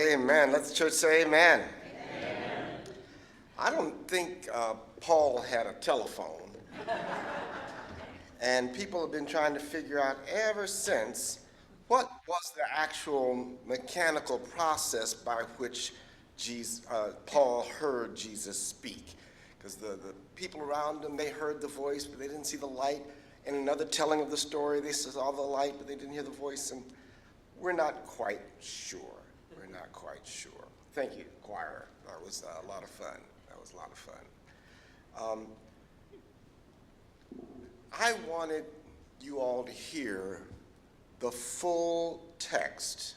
Amen. Let the church say amen. I don't think Paul had a telephone. And people have been trying to figure out ever since what was the actual mechanical process by which Paul heard Jesus speak. Because the people around him, they heard the voice, but they didn't see the light. In another telling of the story, they saw the light, but they didn't hear the voice. And we're not quite sure. We're not quite sure. Thank you, choir. That was a lot of fun. I wanted you all to hear the full text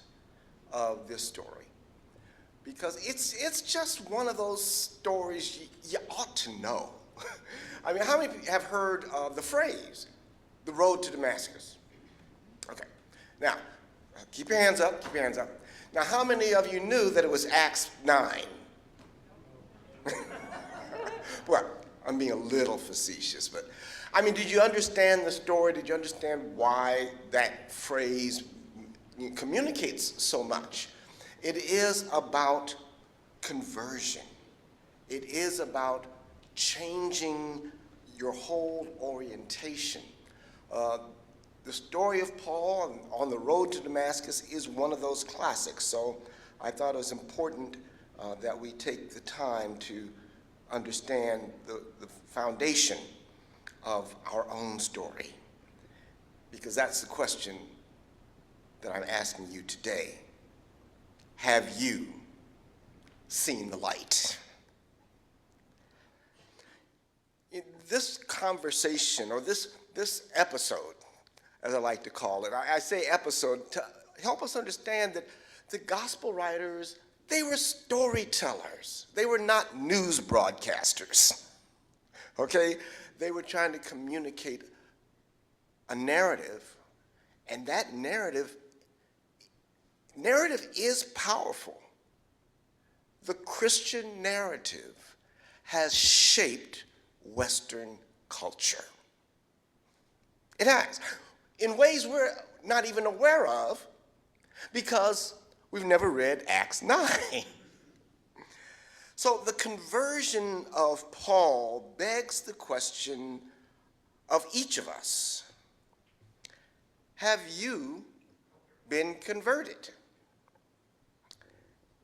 of this story, because it's just one of those stories you ought to know. I mean, how many have heard of the phrase, the road to Damascus? Okay, now, keep your hands up, Now, how many of you knew that it was Acts 9? Well, I'm being a little facetious, but I mean, did you understand the story? Did you understand why that phrase communicates so much? It is about conversion. It is about changing your whole orientation. The story of Paul on the road to Damascus is one of those classics, so I thought it was important that we take the time to understand the foundation of our own story, because that's the question that I'm asking you today. Have you seen the light? In this conversation, or this episode, as I like to call it, I say episode to help us understand that the gospel writers, they were storytellers. They were not news broadcasters, okay? They were trying to communicate a narrative, and that narrative is powerful. The Christian narrative has shaped Western culture. It has, in ways we're not even aware of, because we've never read Acts 9. So the conversion of Paul begs the question of each of us. Have you been converted?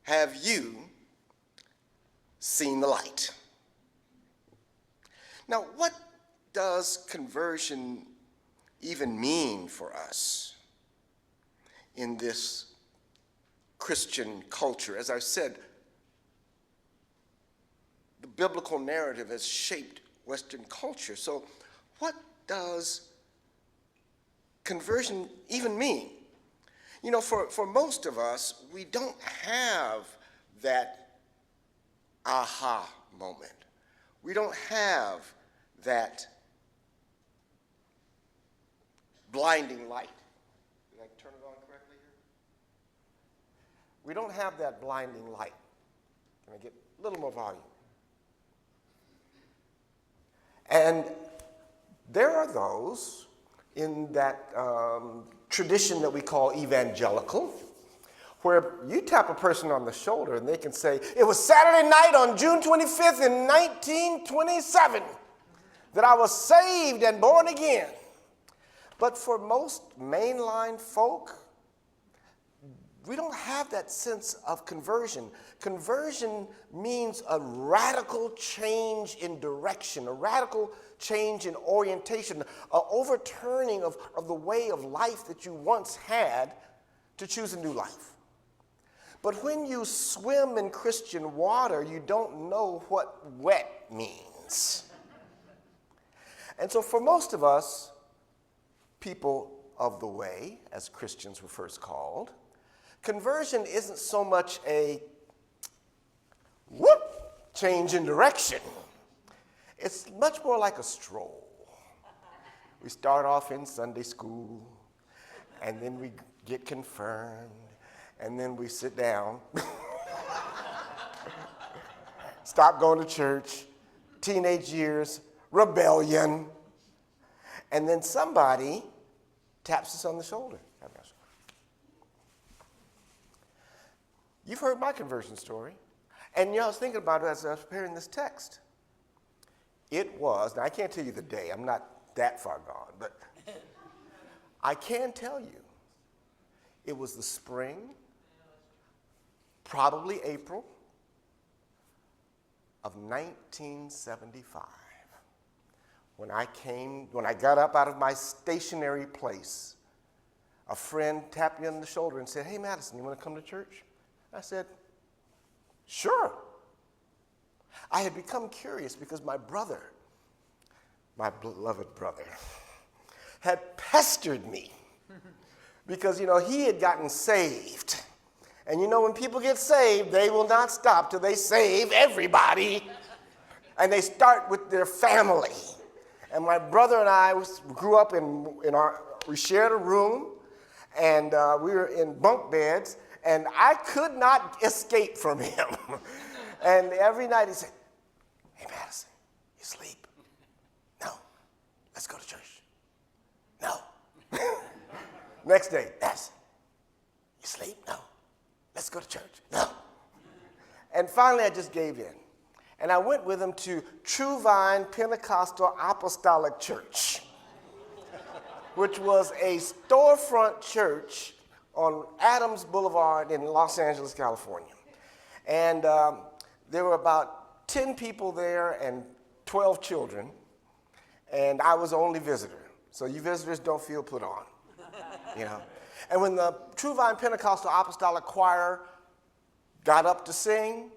Have you seen the light? Now, what does conversion even mean for us in this Christian culture? As I said, the biblical narrative has shaped Western culture. So what does conversion even mean? You know, for most of us, we don't have that aha moment. We don't have that blinding light. Did I turn it on correctly here? We don't have that blinding light. Can I get a little more volume? And there are those in that tradition that we call evangelical, where you tap a person on the shoulder and they can say, it was Saturday night on June 25th in 1927 that I was saved and born again. But for most mainline folk, we don't have that sense of conversion. Conversion means a radical change in direction, a radical change in orientation, an overturning of the way of life that you once had to choose a new life. But when you swim in Christian water, you don't know what wet means. And so for most of us, people of the way, as Christians were first called, conversion isn't so much a whoop change in direction. It's much more like a stroll. We start off in Sunday school, and then we get confirmed, and then we sit down, stop going to church, teenage years, rebellion, and then somebody taps us on the shoulder. You've heard my conversion story. And I was thinking about it as I was preparing this text. It was, now I can't tell you the day, I'm not that far gone, but I can tell you it was the spring, probably April of 1975. When I got up out of my stationary place, a friend tapped me on the shoulder and said, "Hey, Madison, you want to come to church?" I said, "Sure." I had become curious because my brother, my beloved brother, had pestered me because, he had gotten saved. And when people get saved, they will not stop till they save everybody. And they start with their family. And my brother and I grew up we shared a room, and we were in bunk beds, and I could not escape from him. And every night he said, "Hey, Madison, you sleep?" "No." "Let's go to church." "No." Next day, "Madison, you sleep?" "No." "Let's go to church." "No." And finally, I just gave in. And I went with him to True Vine Pentecostal Apostolic Church, which was a storefront church on Adams Boulevard in Los Angeles, California. And there were about 10 people there and 12 children, and I was the only visitor. So you visitors don't feel put on, And when the True Vine Pentecostal Apostolic Choir got up to sing,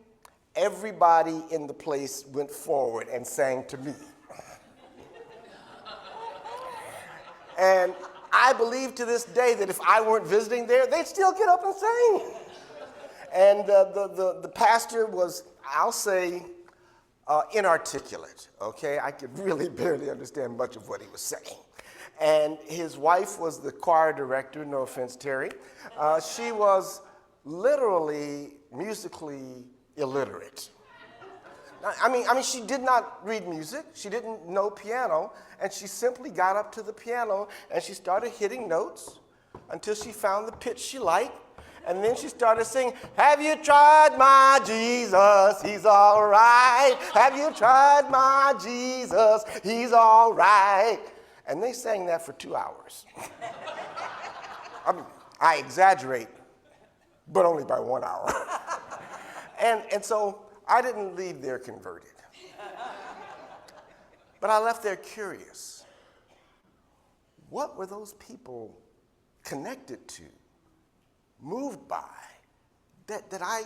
everybody in the place went forward and sang to me. And I believe to this day that if I weren't visiting there, they'd still get up and sing. And the pastor was, I'll say, inarticulate, okay? I could really barely understand much of what he was saying. And his wife was the choir director, no offense, Terry. She was literally musically illiterate. I mean, she did not read music. She didn't know piano, and she simply got up to the piano and she started hitting notes until she found the pitch she liked, and then she started singing, "Have you tried my Jesus? He's all right. Have you tried my Jesus? He's all right." And they sang that for 2 hours. I exaggerate, but only by 1 hour. And so I didn't leave there converted. But I left there curious. What were those people connected to, moved by, that I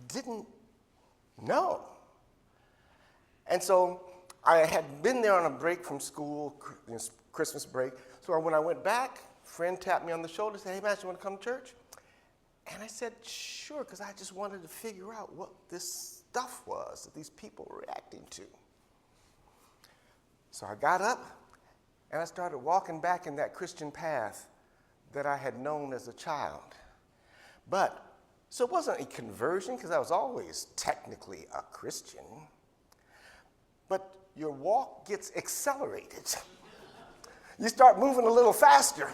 didn't know? And so I had been there on a break from school, Christmas break. So when I went back, a friend tapped me on the shoulder and said, "Hey, man, you want to come to church?" And I said, "Sure," because I just wanted to figure out what this stuff was that these people were reacting to. So I got up and I started walking back in that Christian path that I had known as a child. So it wasn't a conversion because I was always technically a Christian, but your walk gets accelerated. You start moving a little faster,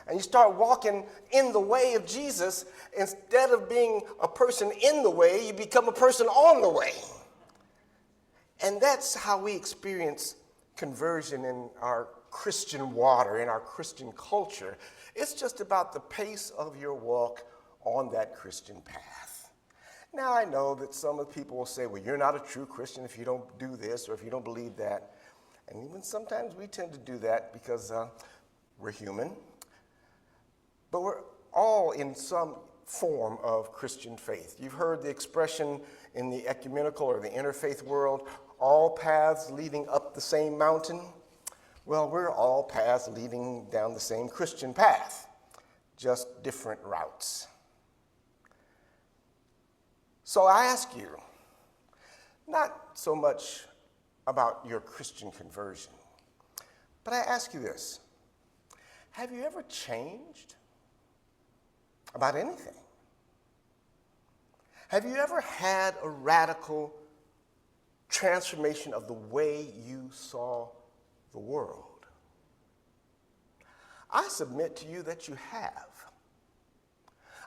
and you start walking in the way of Jesus. Instead of being a person in the way, you become a person on the way. And that's how we experience conversion in our Christian water, in our Christian culture. It's just about the pace of your walk on that Christian path. Now, I know that some of the people will say, "Well, you're not a true Christian if you don't do this or if you don't believe that." And even sometimes we tend to do that because we're human. But we're all in some form of Christian faith. You've heard the expression in the ecumenical or the interfaith world, all paths leading up the same mountain. Well, we're all paths leading down the same Christian path, just different routes. So I ask you, not so much about your Christian conversion, but I ask you this: have you ever changed about anything? Have you ever had a radical transformation of the way you saw the world? I submit to you that you have.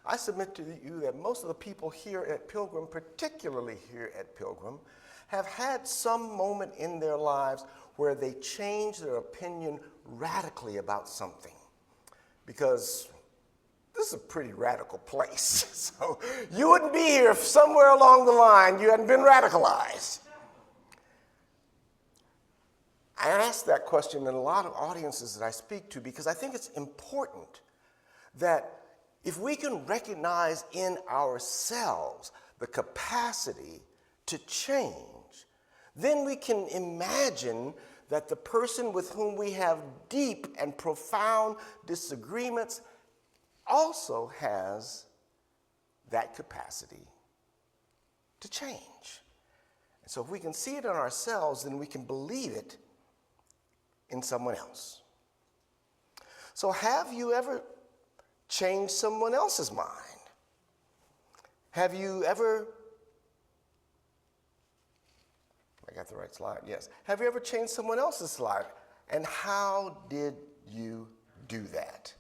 I submit to you that most of the people here at Pilgrim, particularly here at Pilgrim, have had some moment in their lives where they changed their opinion radically about something. Because this is a pretty radical place. So you wouldn't be here if somewhere along the line you hadn't been radicalized. I ask that question in a lot of audiences that I speak to because I think it's important that if we can recognize in ourselves the capacity to change, then we can imagine that the person with whom we have deep and profound disagreements also has that capacity to change. And so if we can see it in ourselves, then we can believe it in someone else. So have you ever changed someone else's mind? Have you ever, I got the right slide, yes. Have you ever changed someone else's life? And how did you do that?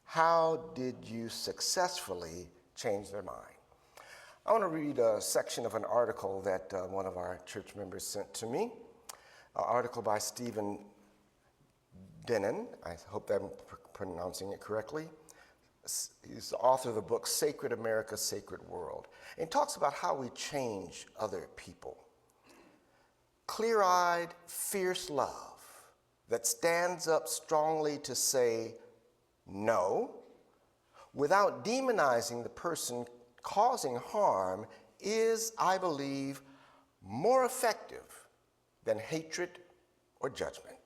How did you successfully change their mind? I want to read a section of an article that one of our church members sent to me, an article by Stephen Denon. I hope that I'm pronouncing it correctly. He's the author of the book Sacred America, Sacred World. And he talks about how we change other people. Clear-eyed, fierce love that stands up strongly to say no without demonizing the person causing harm is, I believe, more effective than hatred or judgment.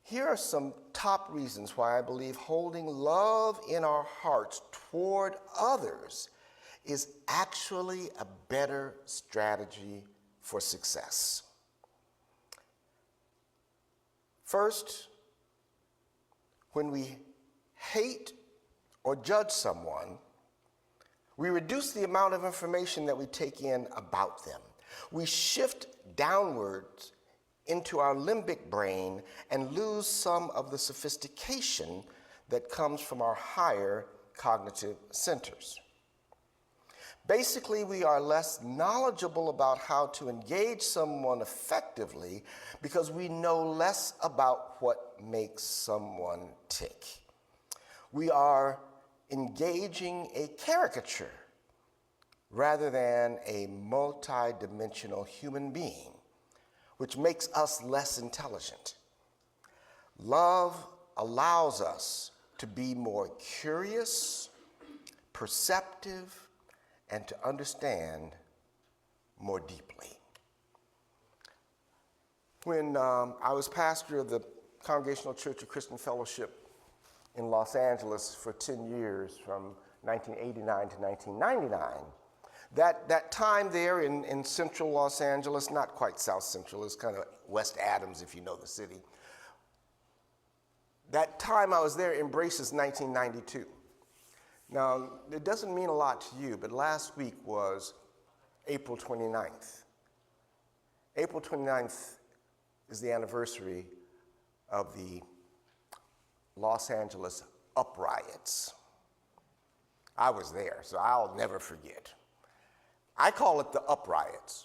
Here are some top reasons why I believe holding love in our hearts toward others is actually a better strategy for success. First, when we hate or judge someone, we reduce the amount of information that we take in about them. We shift downwards into our limbic brain and lose some of the sophistication that comes from our higher cognitive centers. Basically, we are less knowledgeable about how to engage someone effectively because we know less about what makes someone tick. We are engaging a caricature rather than a multi-dimensional human being, which makes us less intelligent. Love allows us to be more curious, perceptive, and to understand more deeply. When I was pastor of the Congregational Church of Christian Fellowship in Los Angeles for 10 years, from 1989 to 1999, that time there in central Los Angeles, not quite South Central, it's kind of West Adams if you know the city. That time I was there embraces 1992. Now, it doesn't mean a lot to you, but last week was April 29th. April 29th is the anniversary of the Los Angeles upriots. I was there, so I'll never forget. I call it the upriots.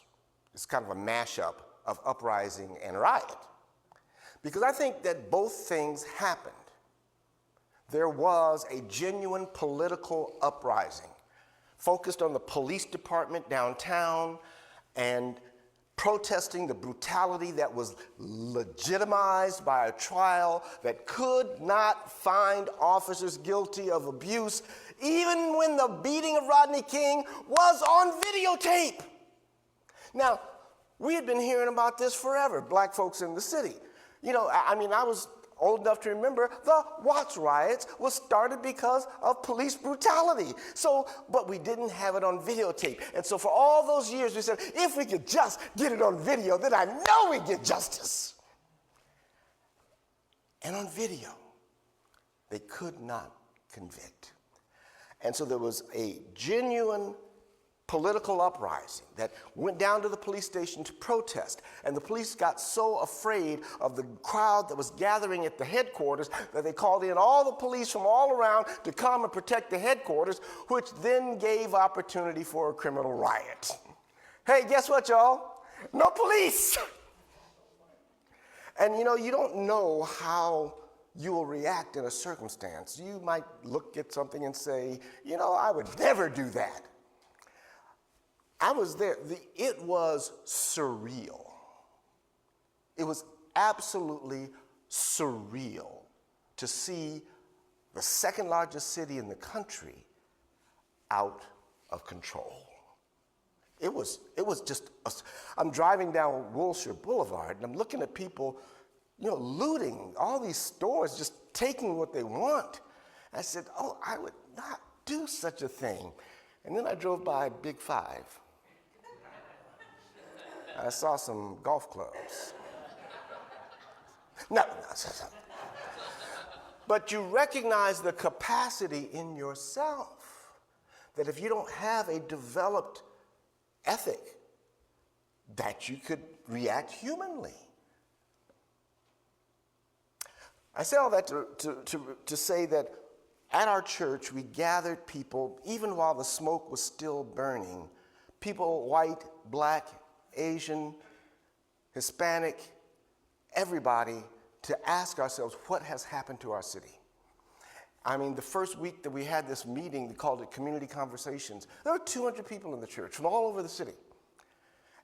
It's kind of a mashup of uprising and riot, because I think that both things happened. There was a genuine political uprising focused on the police department downtown and protesting the brutality that was legitimized by a trial that could not find officers guilty of abuse, even when the beating of Rodney King was on videotape. Now, we had been hearing about this forever, black folks in the city. You know, I was old enough to remember the Watts riots was started because of police brutality. But we didn't have it on videotape. And so for all those years we said, if we could just get it on video, then I know we'd get justice. And on video, they could not convict. And so there was a genuine political uprising that went down to the police station to protest. And the police got so afraid of the crowd that was gathering at the headquarters that they called in all the police from all around to come and protect the headquarters, which then gave opportunity for a criminal riot. Hey, guess what, y'all? No police. And you don't know how you will react in a circumstance. You might look at something and say, I would never do that. I was there. It was surreal. It was absolutely surreal to see the second largest city in the country out of control. It was just, I'm driving down Wilshire Boulevard and I'm looking at people, looting all these stores, just taking what they want. I said, I would not do such a thing. And then I drove by Big Five. I saw some golf clubs. No. But you recognize the capacity in yourself that if you don't have a developed ethic, that you could react humanly. I say all that to say that at our church we gathered people, even while the smoke was still burning, people white, black, Asian, Hispanic, everybody, to ask ourselves what has happened to our city. I mean, the first week that we had this meeting, we called it Community Conversations, there were 200 people in the church from all over the city.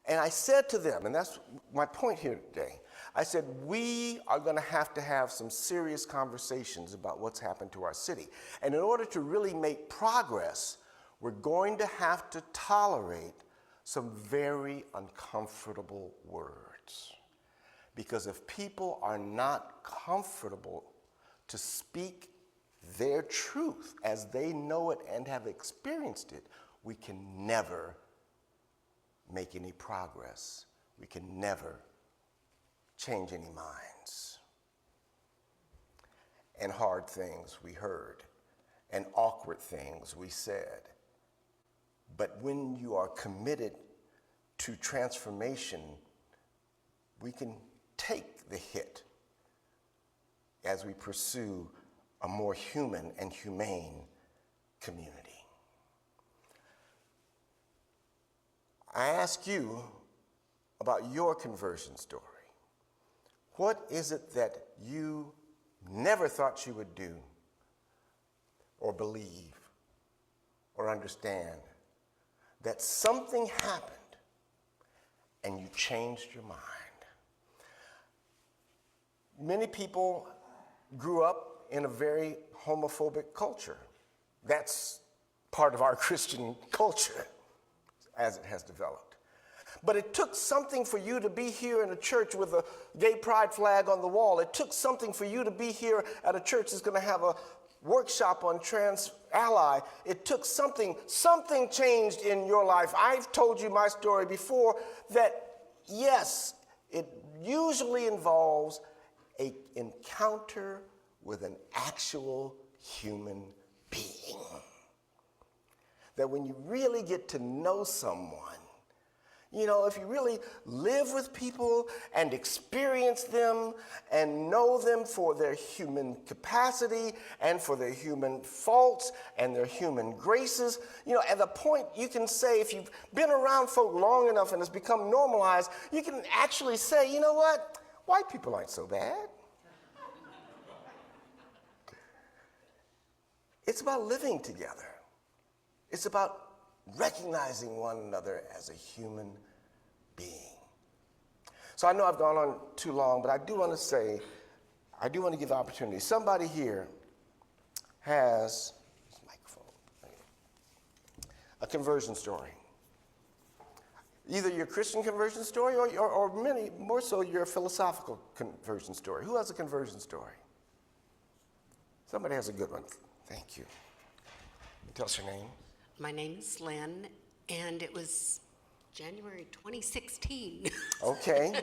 And I said to them, and that's my point here today, I said, we are going to have some serious conversations about what's happened to our city. And in order to really make progress, we're going to have to tolerate some very uncomfortable words. Because if people are not comfortable to speak their truth as they know it and have experienced it, we can never make any progress. We can never change any minds. And hard things we heard, and awkward things we said. But when you are committed to transformation, we can take the hit as we pursue a more human and humane community. I ask you about your conversion story. What is it that you never thought you would do or believe or understand, that something happened and you changed your mind? Many people grew up in a very homophobic culture. That's part of our Christian culture as it has developed. But it took something for you to be here in a church with a gay pride flag on the wall. It took something for you to be here at a church that's going to have a workshop on trans ally. It took something changed in your life. I've told you my story before that, yes, it usually involves an encounter with an actual human being. That when you really get to know someone, if you really live with people and experience them and know them for their human capacity and for their human faults and their human graces, at the point you can say, if you've been around folk long enough and it's become normalized, you can actually say, you know what? White people aren't so bad. It's about living together. It's about recognizing one another as a human being. So I know I've gone on too long, but I do want to give opportunity. Somebody here has a conversion story. Either your Christian conversion story or many more so your philosophical conversion story. Who has a conversion story? Somebody has a good one. Thank you. Tell us your name. My name is Lynn, and it was January 2016. Okay.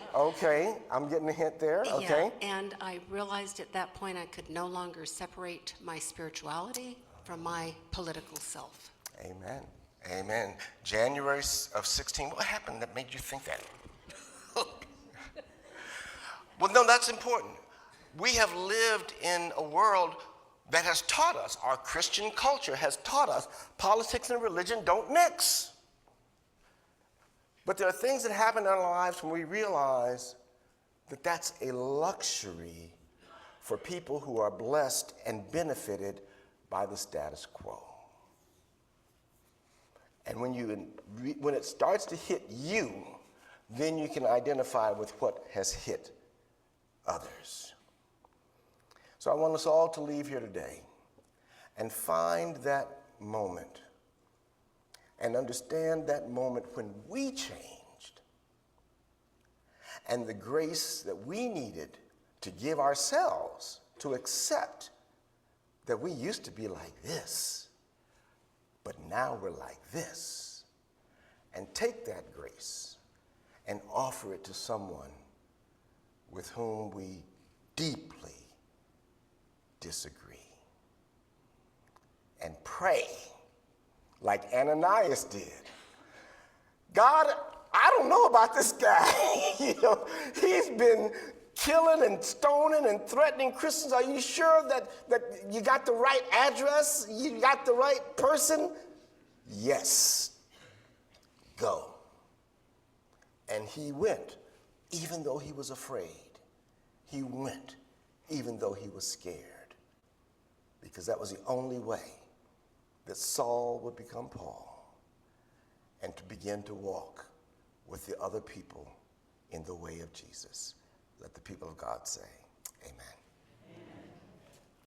I'm getting a hint there. Okay. Yeah, and I realized at that point I could no longer separate my spirituality from my political self. Amen. Amen. January of 16. What happened that made you think that? Well, no, that's important. We have lived in a world that has taught us, our Christian culture has taught us, politics and religion don't mix. But there are things that happen in our lives when we realize that that's a luxury for people who are blessed and benefited by the status quo. And when it starts to hit you, then you can identify with what has hit others. So I want us all to leave here today and find that moment and understand that moment when we changed and the grace that we needed to give ourselves to accept that we used to be like this, but now we're like this, and take that grace and offer it to someone with whom we deeply disagree. And pray like Ananias did. God, I don't know about this guy. He's been killing and stoning and threatening Christians. Are you sure that you got the right address? You got the right person? Yes. Go. And he went, even though he was afraid. He went, even though he was scared. Because that was the only way that Saul would become Paul and to begin to walk with the other people in the way of Jesus. Let the people of God say, amen.